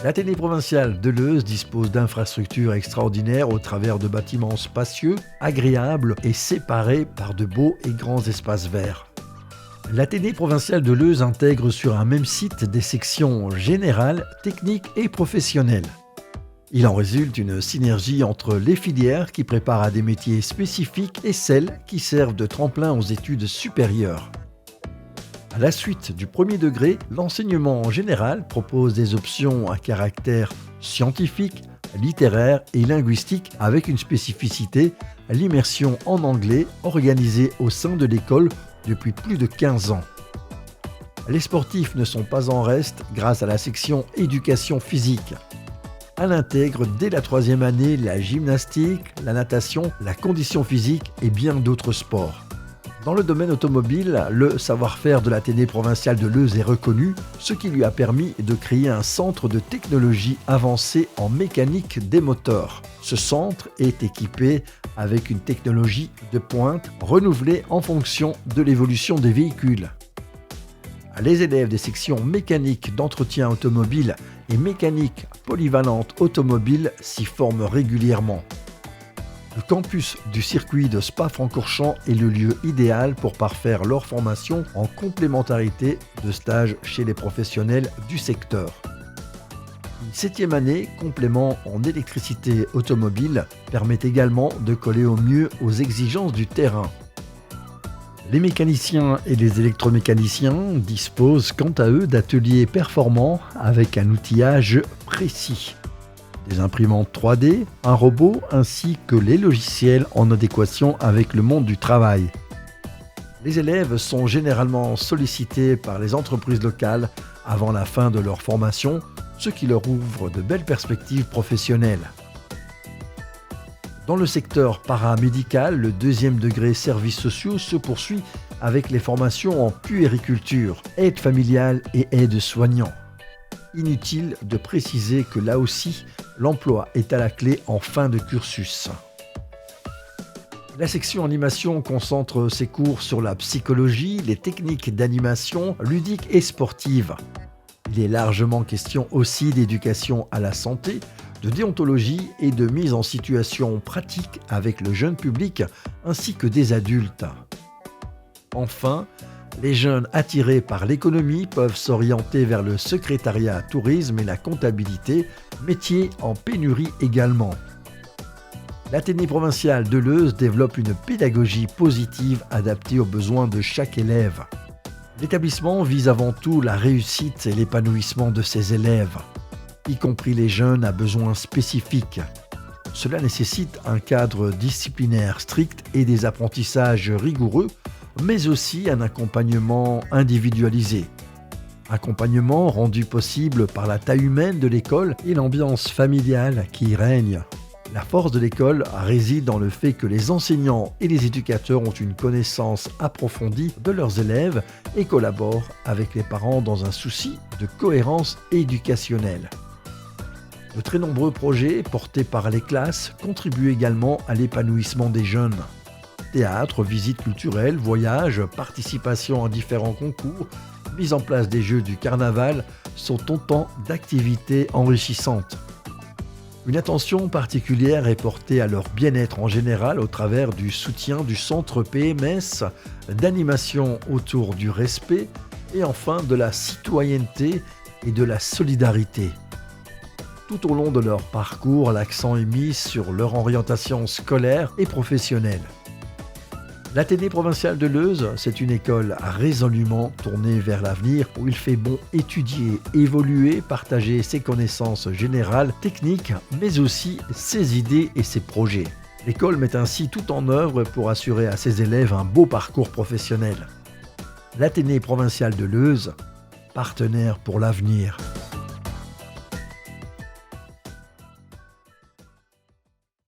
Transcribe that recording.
L'Athénée provincial de Leuze dispose d'infrastructures extraordinaires au travers de bâtiments spacieux, agréables et séparés par de beaux et grands espaces verts. L'Athénée provincial de Leuze intègre sur un même site des sections générales, techniques et professionnelles. Il en résulte une synergie entre les filières qui préparent à des métiers spécifiques et celles qui servent de tremplin aux études supérieures. À la suite du premier degré, l'enseignement général propose des options à caractère scientifique, littéraire et linguistique avec une spécificité, l'immersion en anglais organisée au sein de l'école depuis plus de 15 ans. Les sportifs ne sont pas en reste grâce à la section éducation physique. Elle intègre dès la 3e année la gymnastique, la natation, la condition physique et bien d'autres sports. Dans le domaine automobile, le savoir-faire de l'Athénée provincial de Leuze est reconnu, ce qui lui a permis de créer un centre de technologie avancée en mécanique des moteurs. Ce centre est équipé avec une technologie de pointe renouvelée en fonction de l'évolution des véhicules. Les élèves des sections mécanique d'entretien automobile et mécanique polyvalente automobile s'y forment régulièrement. Le campus du circuit de Spa-Francorchamps est le lieu idéal pour parfaire leur formation en complémentarité de stages chez les professionnels du secteur. Une 7e année, complément en électricité automobile, permet également de coller au mieux aux exigences du terrain. Les mécaniciens et les électromécaniciens disposent quant à eux d'ateliers performants avec un outillage précis. Des imprimantes 3D, un robot ainsi que les logiciels en adéquation avec le monde du travail. Les élèves sont généralement sollicités par les entreprises locales avant la fin de leur formation, ce qui leur ouvre de belles perspectives professionnelles. Dans le secteur paramédical, le 2e degré services sociaux se poursuit avec les formations en puériculture, aide familiale et aide soignant. Inutile de préciser que là aussi, l'emploi est à la clé en fin de cursus. La section animation concentre ses cours sur la psychologie, les techniques d'animation ludique et sportive. Il est largement question aussi d'éducation à la santé, de déontologie et de mise en situation pratique avec le jeune public ainsi que des adultes. Enfin, les jeunes attirés par l'économie peuvent s'orienter vers le secrétariat tourisme et la comptabilité, métiers en pénurie également. L'Athénée provincial de Leuze développe une pédagogie positive adaptée aux besoins de chaque élève. L'établissement vise avant tout la réussite et l'épanouissement de ses élèves, y compris les jeunes à besoins spécifiques. Cela nécessite un cadre disciplinaire strict et des apprentissages rigoureux, mais aussi un accompagnement individualisé. Accompagnement rendu possible par la taille humaine de l'école et l'ambiance familiale qui y règne. La force de l'école réside dans le fait que les enseignants et les éducateurs ont une connaissance approfondie de leurs élèves et collaborent avec les parents dans un souci de cohérence éducationnelle. De très nombreux projets portés par les classes contribuent également à l'épanouissement des jeunes. Théâtre, visites culturelles, voyages, participation à différents concours, mise en place des jeux du carnaval sont autant d'activités enrichissantes. Une attention particulière est portée à leur bien-être en général au travers du soutien du centre PMS, d'animation autour du respect et enfin de la citoyenneté et de la solidarité. Tout au long de leur parcours, l'accent est mis sur leur orientation scolaire et professionnelle. L'Athénée provincial de Leuze, c'est une école résolument tournée vers l'avenir où il fait bon étudier, évoluer, partager ses connaissances générales, techniques, mais aussi ses idées et ses projets. L'école met ainsi tout en œuvre pour assurer à ses élèves un beau parcours professionnel. L'Athénée provincial de Leuze, partenaire pour l'avenir.